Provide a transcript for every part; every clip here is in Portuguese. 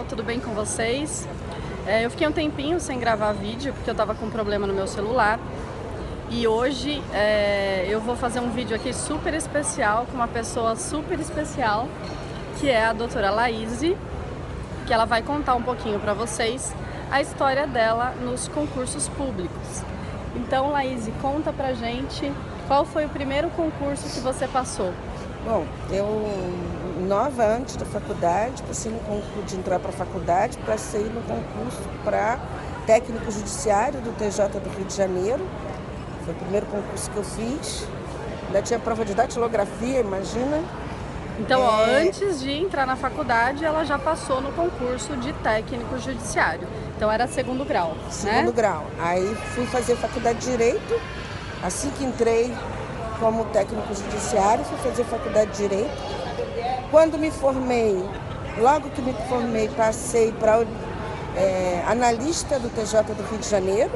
tudo bem com vocês? Eu fiquei um tempinho sem gravar vídeo porque eu tava com um problema no meu celular. E hoje eu vou fazer um vídeo aqui super especial com uma pessoa super especial, que é a doutora Laíse, que ela vai contar um pouquinho para vocês a história dela nos concursos públicos. Então, Laíse, conta pra gente qual foi o primeiro concurso que você passou. Bom, eu, nova antes da faculdade, passei no concurso de entrar para a faculdade, passei no concurso para técnico judiciário do TJ do Rio de Janeiro. Foi o primeiro concurso que eu fiz. Ainda tinha prova de datilografia, imagina. Então, antes de entrar na faculdade, ela já passou no concurso de técnico judiciário. Então, era segundo grau, Segundo grau. Aí fui fazer faculdade de Direito. Assim que entrei como técnico judiciário, fui fazer faculdade de Direito. Quando me formei, logo que me formei, passei para analista do TJ do Rio de Janeiro.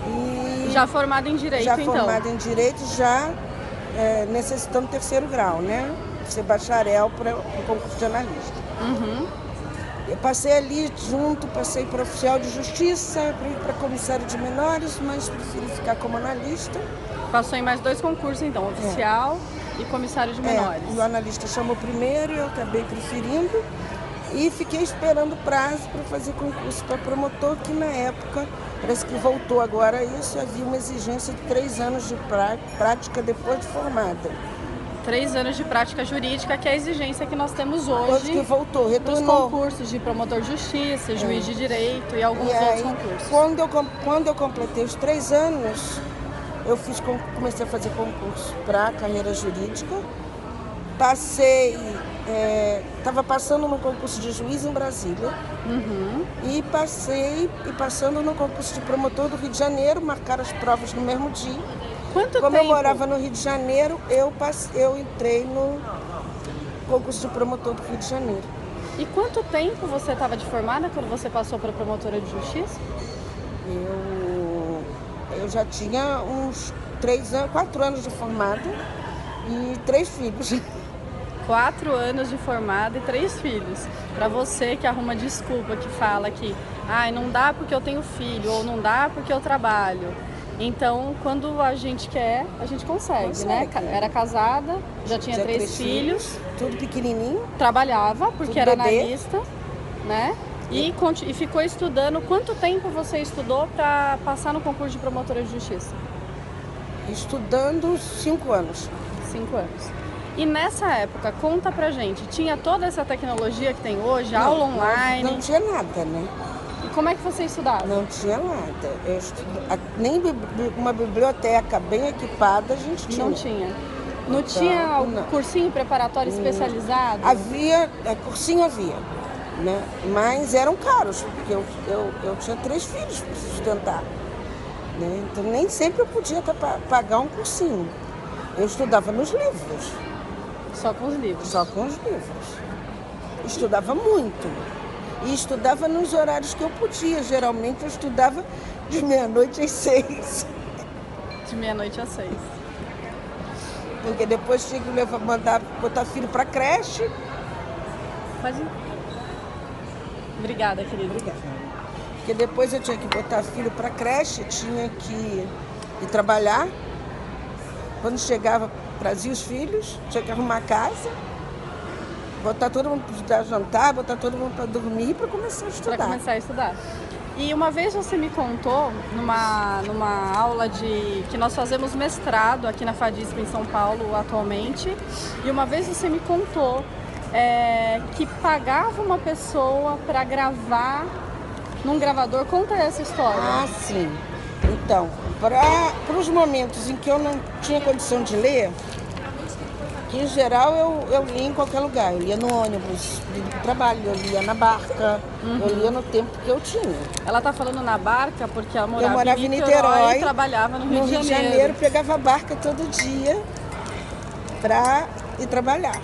E já formada em Direito, já então? Já formada em Direito, já necessitando terceiro grau, né? Ser bacharel para o concurso de analista. Uhum. Eu passei ali junto, passei para oficial de justiça, para comissário de menores, mas preferi ficar como analista. Passou em mais dois concursos, então, oficial e comissário de menores. O analista chamou primeiro, eu acabei preferindo e fiquei esperando prazo para fazer concurso para promotor, que na época, parece que voltou agora isso, havia uma exigência de 3 anos de prática depois de formada. 3 anos de prática jurídica, que é a exigência que nós temos hoje. Que voltou, retornou. Nos concursos de promotor de justiça, juiz de direito e alguns outros concursos. Quando eu completei os 3 anos, eu comecei a fazer concurso para carreira jurídica. Passei, estava passando no concurso de juiz em Brasília. Uhum. E passando no concurso de promotor do Rio de Janeiro, marcaram as provas no mesmo dia. Quanto Como tempo? Eu morava no Rio de Janeiro, eu entrei no concurso de promotor do Rio de Janeiro. E quanto tempo você estava de formada quando você passou para promotora de justiça? Eu já tinha uns 4 anos de formada e 3 filhos. 4 anos de formada e 3 filhos. Para você que arruma desculpa, que fala que não dá porque eu tenho filho, ou não dá porque eu trabalho. Então, quando a gente quer, a gente consegue, né? Era casada, já tinha 3 filhos. Tudo pequenininho. Trabalhava, porque era bebê. analista, né? E ficou estudando. Quanto tempo você estudou para passar no concurso de promotora de justiça? Estudando 5 anos. 5 anos. E nessa época, conta pra gente, tinha toda essa tecnologia que tem hoje, aula online? Não tinha nada, né? E como é que você estudava? Não tinha nada. Nem uma biblioteca bem equipada a gente tinha. Não tinha. Não tinha algum cursinho preparatório especializado? Cursinho havia, né? Mas eram caros, porque eu tinha 3 filhos para sustentar. Né? Então nem sempre eu podia pagar um cursinho. Eu estudava nos livros. Só com os livros? Só com os livros. Estudava muito. E estudava nos horários que eu podia. Geralmente eu estudava de meia-noite às 6. De meia-noite às 6. Porque depois tinha que botar filho para creche. Pode ir. Obrigada, querida. Obrigada. Porque depois eu tinha que botar filho para creche, tinha que ir trabalhar. Quando chegava, trazia os filhos, tinha que arrumar a casa, botar todo mundo para jantar, botar todo mundo para dormir para começar a estudar. Para começar a estudar. E uma vez você me contou, numa aula que nós fazemos mestrado aqui na FADISP em São Paulo atualmente, e uma vez você me contou que pagava uma pessoa para gravar num gravador. Conta essa história. Ah, sim. Então, para os momentos em que eu não tinha condição de ler, que em geral eu lia em qualquer lugar. Eu lia no ônibus, lia no trabalho, eu lia na barca, eu lia no tempo que eu tinha. Ela tá falando na barca porque ela eu morava em Niterói e trabalhava no Rio de Janeiro. Pegava a barca todo dia para ir trabalhar.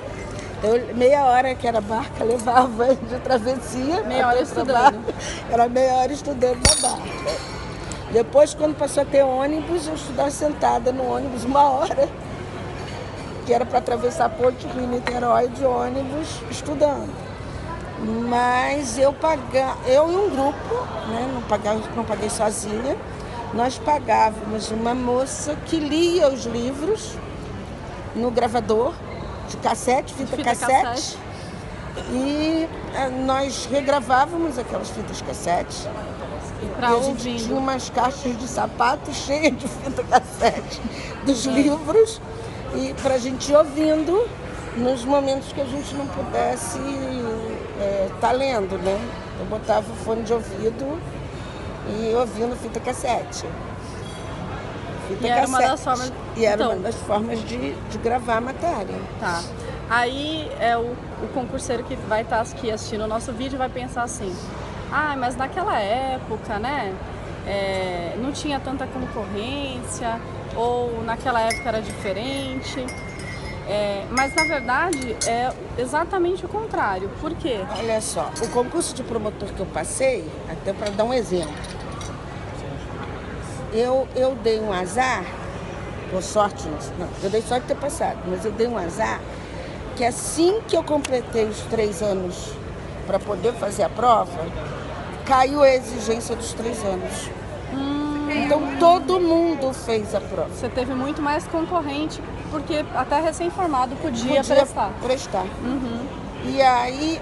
Meia hora que era barca, levava de travessia. Meia hora estudando. Era meia hora estudando na barca. Depois, quando passou a ter ônibus, eu estudava sentada no ônibus 1 hora, que era para atravessar Porto Rio, Niterói, de ônibus, estudando. Mas eu e um grupo, né, não paguei sozinha, nós pagávamos uma moça que lia os livros no gravador de cassete, fita cassete. E nós regravávamos aquelas fitas cassete. E a gente tinha umas caixas de sapato cheias de fita cassete dos livros, e para a gente ir ouvindo nos momentos que a gente não pudesse tá lendo, né? Eu botava o fone de ouvido e ouvindo fita cassete. E era uma das formas, uma das formas de gravar a matéria. Tá. Aí o concurseiro que vai estar aqui assistindo o nosso vídeo vai pensar assim: mas naquela época, né, não tinha tanta concorrência, ou naquela época era diferente. Mas na verdade é exatamente o contrário. Por quê? Olha só, o concurso de promotor que eu passei, até para dar um exemplo, eu dei um azar, por sorte, não, eu dei sorte de ter passado, mas eu dei um azar que assim que eu completei os 3 anos para poder fazer a prova, caiu a exigência dos 3 anos. Então todo mundo fez a prova. Você teve muito mais concorrente, porque até recém-formado podia prestar. Uhum. E aí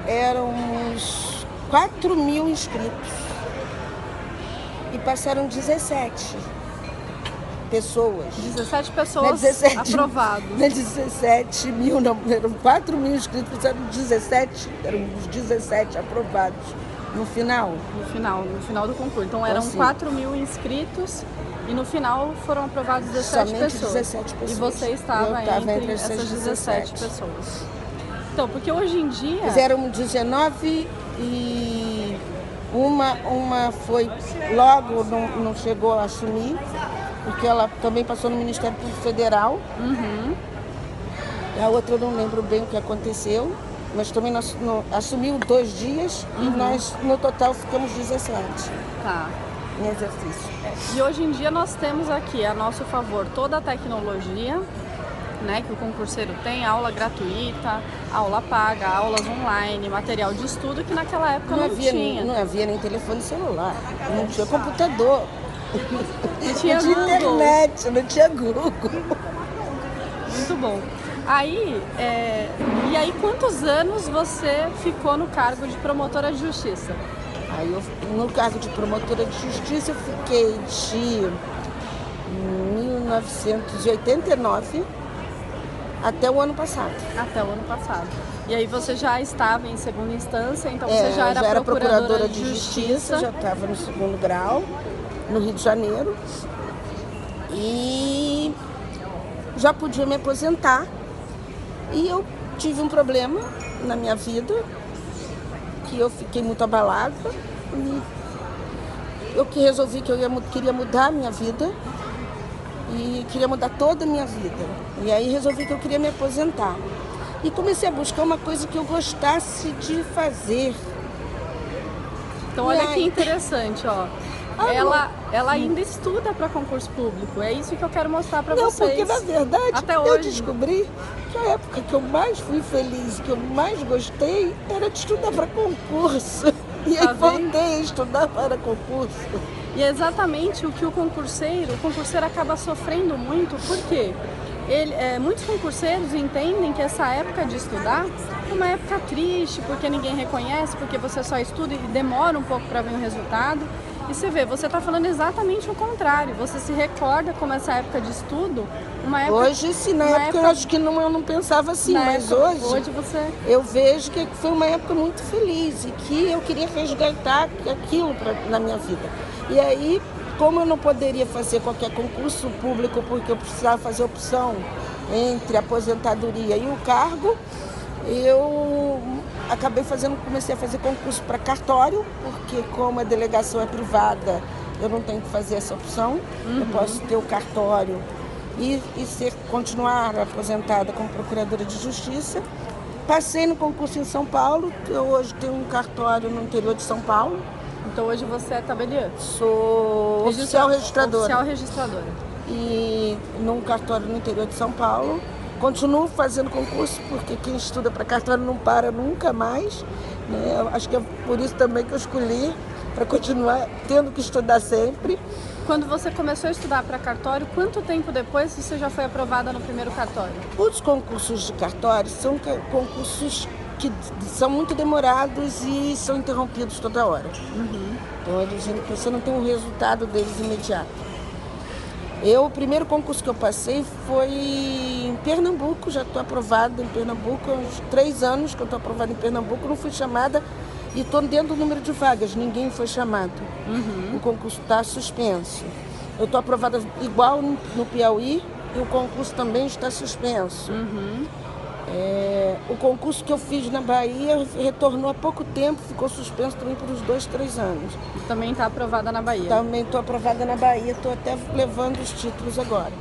eram uns 4.000 inscritos. E passaram 17 pessoas. 17 pessoas aprovadas. Não é 17 mil, não. Eram 4.000 inscritos, passaram 17, eram os 17 aprovados. No final do concurso. Então eram 4.000 inscritos e no final foram aprovadas 17 pessoas. 17 pessoas. E você estava entre essas 17 pessoas. Então, porque hoje em dia... Eram 19 e uma foi logo, não chegou a assumir, porque ela também passou no Ministério Público Federal. Uhum. A outra eu não lembro bem o que aconteceu. Mas também assumiu 2 dias e nós, no total, ficamos 17 em exercício. E hoje em dia nós temos aqui a nosso favor toda a tecnologia, né, que o concurseiro tem, aula gratuita, aula paga, aulas online, material de estudo, que naquela época não tinha. Não havia nem telefone celular, não tinha computador, não tinha internet, não tinha Google. Muito bom. Aí, e aí quantos anos você ficou no cargo de promotora de justiça? Aí no cargo de promotora de justiça eu fiquei de 1989 até o ano passado. Até o ano passado. E aí você já estava em segunda instância, então você já era procuradora de justiça. Já estava no 2º grau, no Rio de Janeiro. E já podia me aposentar. E eu tive um problema na minha vida, que eu fiquei muito abalada. E eu resolvi que queria mudar a minha vida e queria mudar toda a minha vida. E aí resolvi que eu queria me aposentar. E comecei a buscar uma coisa que eu gostasse de fazer. Então olha que interessante, ó. Ela ainda estuda para concurso público. É isso que eu quero mostrar para vocês. Não, porque na verdade até eu hoje descobri que a época que eu mais fui feliz, que eu mais gostei, era de estudar para concurso. E aí voltei a estudar para concurso. E é exatamente o que o concurseiro acaba sofrendo muito, porque muitos concurseiros entendem que essa época de estudar é uma época triste, porque ninguém reconhece, porque você só estuda e demora um pouco para ver o resultado. E você vê, você está falando exatamente o contrário. Você se recorda como essa época de estudo, uma época... Hoje, sim, na época eu acho que eu não pensava assim, mas hoje eu vejo que foi uma época muito feliz e que eu queria resgatar aquilo na minha vida. E aí, como eu não poderia fazer qualquer concurso público, porque eu precisava fazer opção entre a aposentadoria e o cargo, eu comecei a fazer concurso para cartório, porque como a delegação é privada, eu não tenho que fazer essa opção. Eu posso ter o cartório e continuar aposentada como procuradora de justiça. Passei no concurso em São Paulo, que eu hoje tenho um cartório no interior de São Paulo. Então hoje você é tabeliã? Sou oficial registradora. Oficial registradora. E num cartório no interior de São Paulo. Continuo fazendo concurso, porque quem estuda para cartório não para nunca mais. né? Eu acho que é por isso também que eu escolhi, para continuar tendo que estudar sempre. Quando você começou a estudar para cartório, quanto tempo depois você já foi aprovada no primeiro cartório? Os concursos de cartório são concursos que são muito demorados e são interrompidos toda hora. Então, você não tem um resultado deles imediato. O primeiro concurso que eu passei foi em Pernambuco, já estou aprovada em Pernambuco, há uns 3 anos que eu estou aprovada em Pernambuco, não fui chamada e estou dentro do número de vagas, ninguém foi chamado. O concurso está suspenso. Eu estou aprovada igual no Piauí e o concurso também está suspenso. O concurso que eu fiz na Bahia retornou há pouco tempo, ficou suspenso também por uns 2, 3 anos. Também está aprovada na Bahia? Também estou aprovada na Bahia, estou até levando os títulos agora.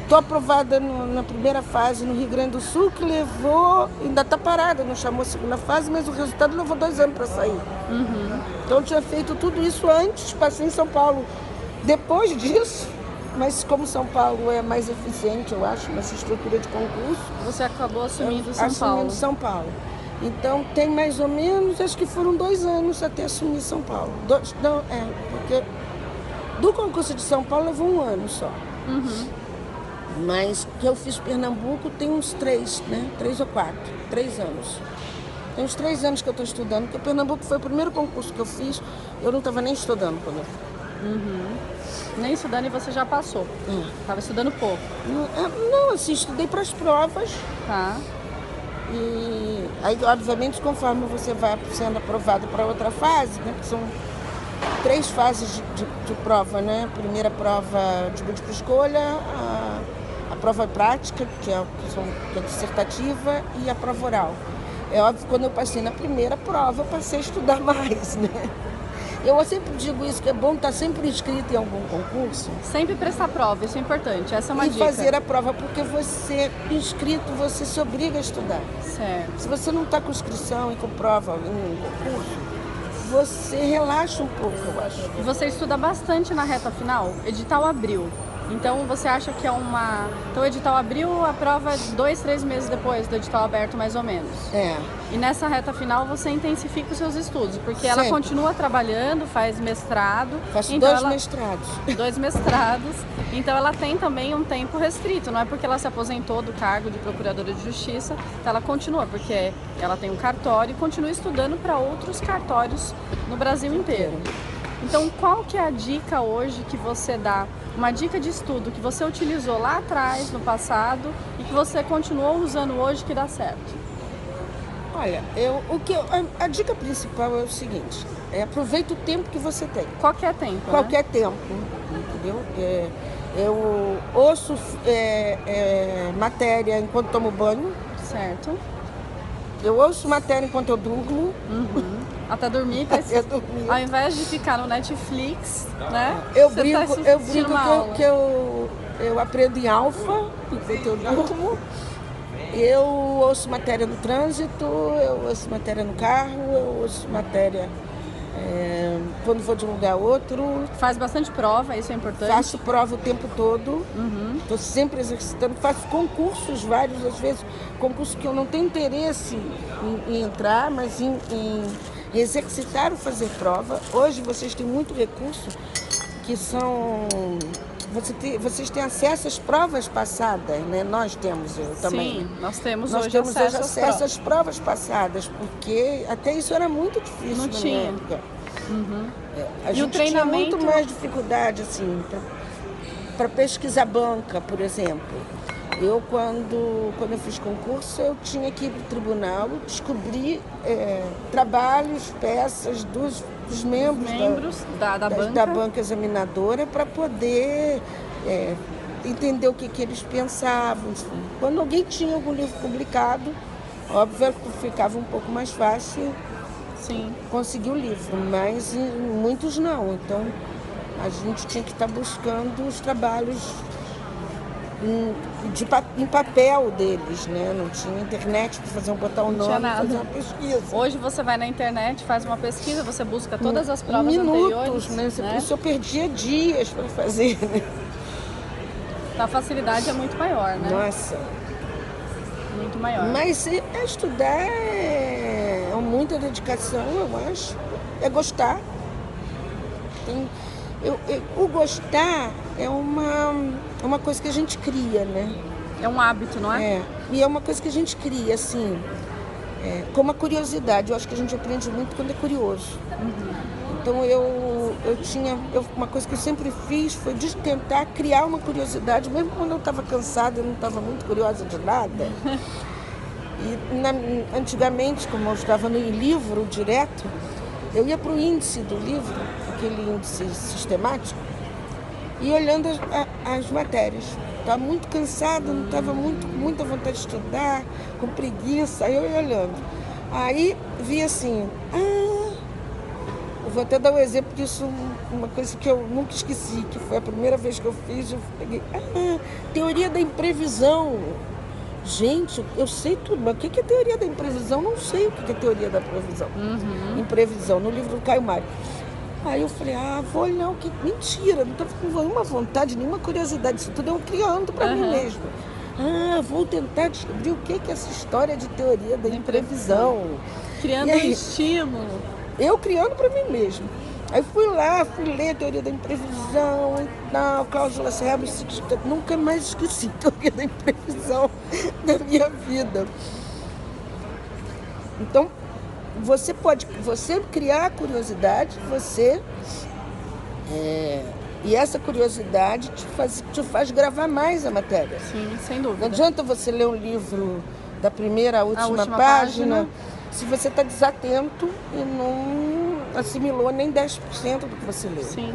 Estou aprovada na primeira fase no Rio Grande do Sul, que levou, ainda está parada, não chamou a segunda fase, mas o resultado levou 2 anos para sair. Então eu tinha feito tudo isso antes, passei em São Paulo depois disso. Mas como São Paulo é mais eficiente, eu acho, nessa estrutura de concurso... Você acabou assumindo São Paulo. São Paulo. Então, tem mais ou menos, acho que foram 2 anos até assumir São Paulo. Porque do concurso de São Paulo levou 1 ano só. Mas que eu fiz Pernambuco tem uns 3, né? 3 ou 4, 3 anos. Tem uns 3 anos que eu estou estudando, porque Pernambuco foi o primeiro concurso que eu fiz, eu não estava nem estudando quando eu fui. Nem estudando e você já passou? Estava estudando pouco? Não, assim, estudei para as provas. Tá. E aí, obviamente, conforme você vai sendo aprovado para outra fase, né? São 3 fases de prova, né? A primeira prova de múltipla escolha, a prova prática, que é a dissertativa, e a prova oral. É óbvio que quando eu passei na primeira prova, eu passei a estudar mais, né? Eu sempre digo isso, que é bom estar sempre inscrito em algum concurso. Sempre prestar prova, isso é importante, essa é uma dica. E fazer a prova, porque você, inscrito, você se obriga a estudar. Certo. Se você não está com inscrição e com prova em um concurso, você relaxa um pouco, eu acho. E você estuda bastante na reta final? Edital abriu. Então você acha que é uma... Então o edital abriu, a prova 2, 3 meses depois do edital aberto, mais ou menos. E nessa reta final você intensifica os seus estudos, porque ela continua trabalhando, faz mestrado. Faço então 2 mestrados. 2 mestrados. Então ela tem também um tempo restrito, não é porque ela se aposentou do cargo de procuradora de justiça, então ela continua, porque ela tem um cartório e continua estudando para outros cartórios no Brasil inteiro. Então, qual que é a dica hoje que você dá? Uma dica de estudo que você utilizou lá atrás, no passado, e que você continuou usando hoje que dá certo? Olha, a dica principal é o seguinte, aproveita o tempo que você tem. Qualquer tempo, Qualquer tempo, entendeu? Eu ouço matéria enquanto tomo banho. Certo. Eu ouço matéria enquanto eu durmo. Até dormir, ao invés de ficar no Netflix, né? Eu brinco que eu aprendo em alfa enquanto eu durmo. Eu ouço matéria no trânsito, eu ouço matéria no carro, eu ouço matéria quando vou de um lugar a outro. Faz bastante prova, isso é importante? Faço prova o tempo todo, estou sempre exercitando, faço concursos vários, às vezes concursos que eu não tenho interesse em entrar, mas em exercitar o fazer prova. Hoje vocês têm muito recurso que são... Vocês têm acesso às provas passadas, né? Nós temos, eu também. Sim, nós temos hoje acesso às provas passadas, porque até isso era muito difícil. Não tinha. A gente tinha muito mais dificuldade, assim, para pesquisar banca, por exemplo. Eu, quando eu fiz concurso, eu tinha que ir para o tribunal descobrir trabalhos, peças dos membros da banca examinadora para poder entender o que eles pensavam. Assim. Quando alguém tinha algum livro publicado, óbvio que ficava um pouco mais fácil conseguir o livro, mas muitos não. Então, a gente tinha que estar buscando os trabalhos em papel deles, né? Não tinha internet para botar um nome e fazer uma pesquisa. Hoje você vai na internet, faz uma pesquisa, você busca todas as provas anteriores. Né? Isso eu perdia dias para fazer, né? A facilidade é muito maior, né? Nossa. Muito maior. Mas estudar muita dedicação, eu acho. É gostar. O gostar é uma coisa que a gente cria, né? É um hábito, não é? É. E é uma coisa que a gente cria, assim, como a curiosidade. Eu acho que a gente aprende muito quando é curioso. Então uma coisa que eu sempre fiz foi de tentar criar uma curiosidade, mesmo quando eu estava cansada, eu não estava muito curiosa de nada. E antigamente, como eu estava no livro direto, eu ia para o índice do livro, aquele índice sistemático, e olhando as matérias. Estava muito cansada, não estava muita vontade de estudar, com preguiça, aí eu ia olhando. Aí vi assim, eu vou até dar um exemplo disso, uma coisa que eu nunca esqueci, que foi a primeira vez que eu fiz, eu peguei, teoria da imprevisão. Gente, eu sei tudo, mas o que é teoria da imprevisão? Não sei o que é teoria da previsão. Imprevisão, no livro do Caio Mário. Aí eu falei, vou olhar o que... Mentira, não estava com nenhuma vontade, nenhuma curiosidade, isso tudo eu criando para mim mesmo. Vou tentar descobrir o que é essa história de teoria da imprevisão. Criando um estímulo. Eu criando para mim mesmo. Aí fui ler a teoria da imprevisão e tal, cláusula cérebro, nunca mais esqueci a teoria da imprevisão na minha vida. Então, você criar a curiosidade, e essa curiosidade te faz gravar mais a matéria. Sim, sem dúvida. Não adianta você ler um livro da primeira à última página se você está desatento e não assimilou nem 10% do que você leu. Sim.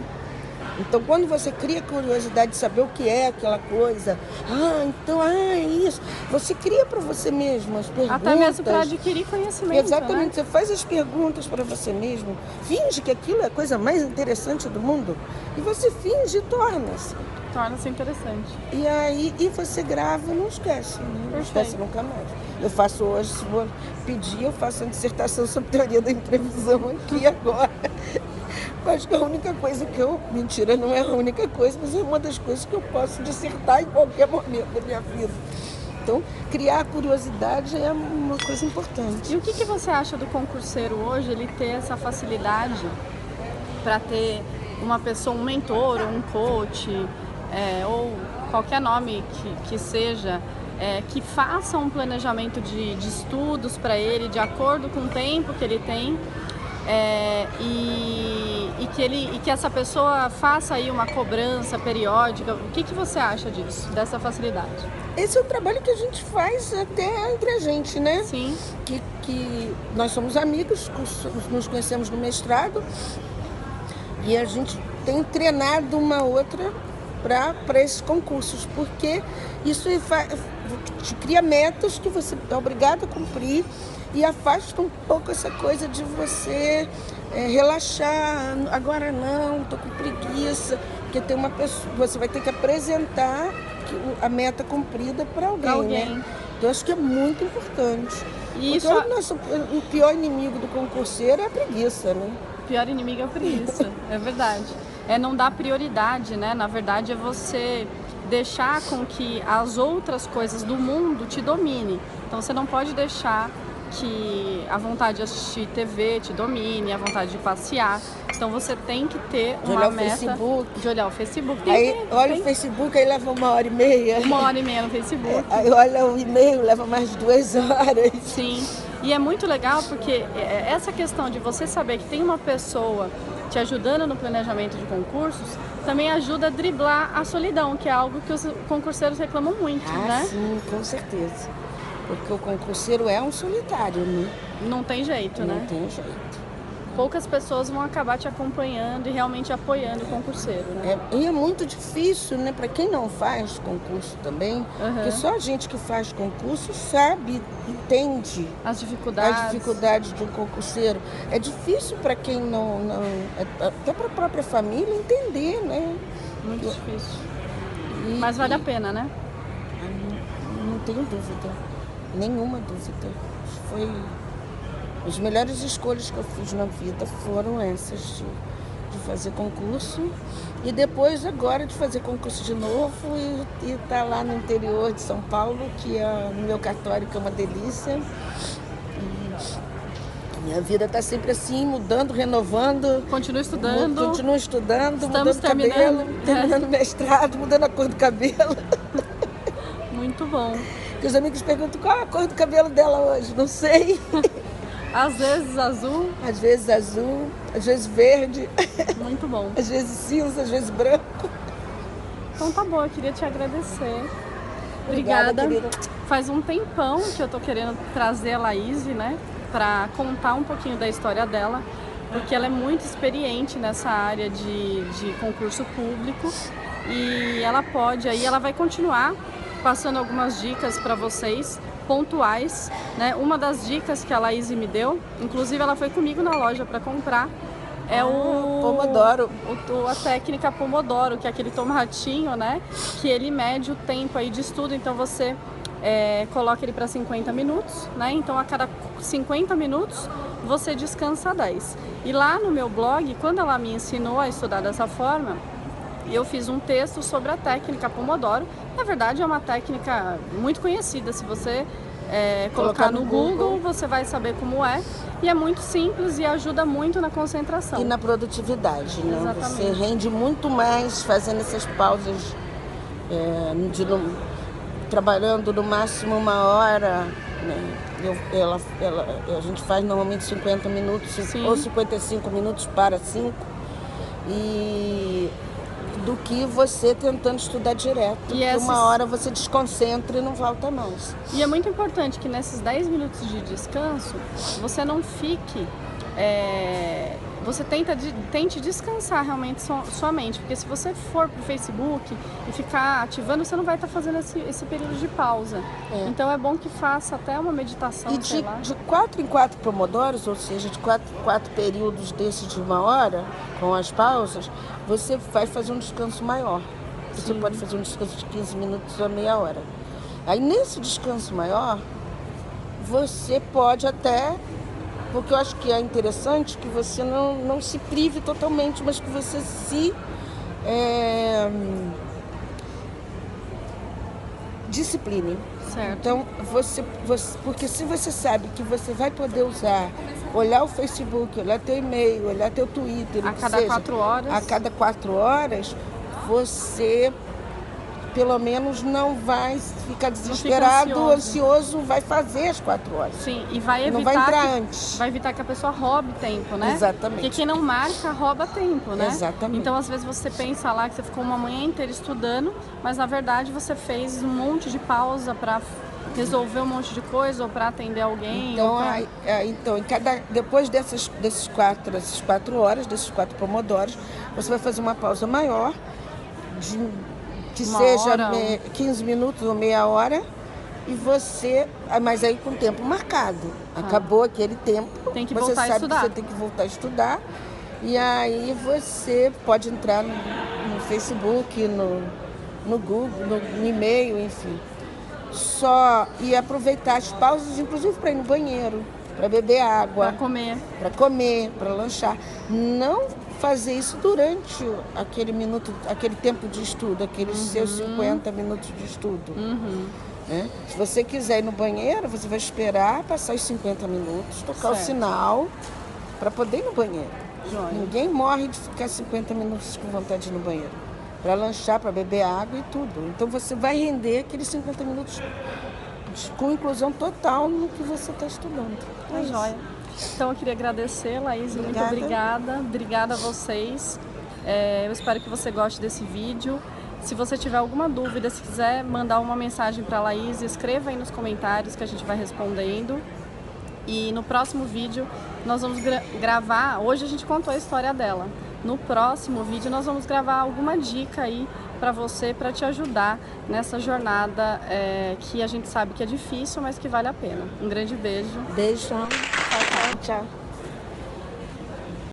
Então, quando você cria curiosidade de saber o que é aquela coisa, é isso, você cria para você mesmo as perguntas. Até mesmo para adquirir conhecimento. Exatamente, né? Você faz as perguntas para você mesmo, finge que aquilo é a coisa mais interessante do mundo, e você finge e torna-se. Torna-se interessante. E você grava e não esquece, né? Não esquece nunca mais. Eu faço hoje, se for pedir, eu faço uma dissertação sobre teoria da imprevisão aqui agora. Acho que a única coisa mentira, não é a única coisa, mas é uma das coisas que eu posso dissertar em qualquer momento da minha vida. Então, criar curiosidade é uma coisa importante. E o que você acha do concurseiro hoje, ele ter essa facilidade para ter uma pessoa, um mentor ou um coach, ou qualquer nome que seja, que faça um planejamento de estudos para ele, de acordo com o tempo que ele tem, e que essa pessoa faça aí uma cobrança periódica? O que você acha disso, dessa facilidade? Esse é o trabalho que a gente faz até entre a gente, né? Sim. Que nós somos amigos, nos conhecemos no mestrado e a gente tem treinado uma outra para esses concursos, porque isso te cria metas que você é obrigado a cumprir e afasta um pouco essa coisa de você relaxar. Agora não, estou com preguiça, porque tem uma pessoa, você vai ter que apresentar a meta cumprida para alguém, né? Então acho que é muito importante. Isso... O pior inimigo do concurseiro é a preguiça, né? O pior inimigo é a preguiça, é verdade. Não dar prioridade, né? Na verdade é você deixar com que as outras coisas do mundo te domine. Então você não pode deixar que a vontade de assistir TV te domine, a vontade de passear. Então você tem que ter uma meta de olhar o Facebook. Olha o Facebook, aí leva 1h30. 1h30 no Facebook. Aí olha o e-mail, leva mais de 2 horas. Sim, e é muito legal porque essa questão de você saber que tem uma pessoa te ajudando no planejamento de concursos também ajuda a driblar a solidão, que é algo que os concurseiros reclamam muito, né? Sim, com certeza. Porque o concurseiro é um solitário, né? Não tem jeito, né? Não tem jeito. Poucas pessoas vão acabar te acompanhando e realmente apoiando o concurseiro, né? E é muito difícil, né? Para quem não faz concurso também, porque só a gente que faz concurso sabe, entende as dificuldades de um concurseiro. É difícil para quem não até para a própria família entender, né? Muito difícil. Mas vale a pena, né? Não tenho dúvida, nenhuma dúvida. Foi... As melhores escolhas que eu fiz na vida foram essas, de fazer concurso e depois agora de fazer concurso de novo e estar lá no interior de São Paulo, que é no meu cartório, que é uma delícia. Minha vida está sempre assim, mudando, renovando. Continua estudando. Continuo estudando, Estamos mudando cabelo, terminando mestrado, mudando a cor do cabelo. Muito bom. Que os amigos perguntam qual é a cor do cabelo dela hoje, não sei. Às vezes azul. Às vezes azul, às vezes verde. Muito bom. Às vezes cinza, às vezes branco. Então tá bom, eu queria te agradecer. Obrigada, querida. Faz um tempão que eu tô querendo trazer a Laís, né, para contar um pouquinho da história dela, porque ela é muito experiente nessa área de concurso público e ela pode, aí ela vai continuar passando algumas dicas para vocês, pontuais, né? Uma das dicas que a Laís me deu, inclusive ela foi comigo na loja para comprar, é o Pomodoro. A técnica Pomodoro, que é aquele tomatinho, né? Que ele mede o tempo aí de estudo, então você coloca ele para 50 minutos, né? Então a cada 50 minutos você descansa 10. E lá no meu blog, quando ela me ensinou a estudar dessa forma, eu fiz um texto sobre a técnica Pomodoro. Na verdade é uma técnica muito conhecida, se você colocar no Google, você vai saber como é. E é muito simples e ajuda muito na concentração. E na produtividade, né? Exatamente. Você rende muito mais fazendo essas pausas, trabalhando no máximo 1 hora, né? A gente faz normalmente 50 minutos, Sim. Ou 55 minutos para 5. Do que você tentando estudar direto. E 1 hora você desconcentra e não volta mais. E é muito importante que nesses 10 minutos de descanso, você não fique... você tente descansar realmente sua mente, porque se você for pro Facebook e ficar ativando, você não vai estar fazendo esse período de pausa. Então é bom que faça até uma meditação, e de 4 em 4 pomodoros, ou seja, de 4 em 4 períodos desses de 1 hora, com as pausas, você vai fazer um descanso maior. Você pode fazer um descanso de 15 minutos ou meia hora. Aí nesse descanso maior, você pode até... Porque eu acho que é interessante que você não se prive totalmente, mas que você se discipline. Certo. Então, porque se você sabe que você vai poder olhar o Facebook, olhar teu e-mail, olhar teu Twitter, a cada 4 horas. A cada 4 horas, você... pelo menos não vai ficar desesperado, ansioso, vai fazer as 4 horas. Sim, e vai evitar, não vai entrar antes. Vai evitar que a pessoa roube tempo, né? Exatamente. Porque quem não marca, rouba tempo, né? Exatamente. Então, às vezes, você pensa lá que você ficou uma manhã inteira estudando, mas, na verdade, você fez um monte de pausa para resolver um monte de coisa ou para atender alguém. Então, depois desses 4 horas, desses 4 pomodoros, você vai fazer uma pausa maior, que seja 15 minutos ou meia hora, e mas aí com tempo marcado. Acabou aquele tempo, tem que você voltar sabe a estudar. Que você tem que voltar a estudar, e aí você pode entrar no Facebook, no Google, no e-mail, enfim. E aproveitar as pausas, inclusive para ir no banheiro, para beber água, para comer, para lanchar. Não fazer isso durante aquele tempo de estudo, aqueles seus 50 minutos de estudo. Né? Se você quiser ir no banheiro, você vai esperar passar os 50 minutos, tocar o sinal para poder ir no banheiro. Joia. Ninguém morre de ficar 50 minutos com vontade de ir no banheiro. Para lanchar, para beber água e tudo. Então você vai render aqueles 50 minutos com inclusão total no que você está estudando. Joia. Então eu queria agradecer, Laís, muito obrigada. Obrigada a vocês. Eu espero que você goste desse vídeo. Se você tiver alguma dúvida, se quiser mandar uma mensagem para a Laís, escreva aí nos comentários que a gente vai respondendo. E no próximo vídeo nós vamos gravar, hoje a gente contou a história dela. No próximo vídeo nós vamos gravar alguma dica aí para você, para te ajudar nessa jornada que a gente sabe que é difícil, mas que vale a pena. Um grande beijo. Beijo. Tchau, tchau. Tchau.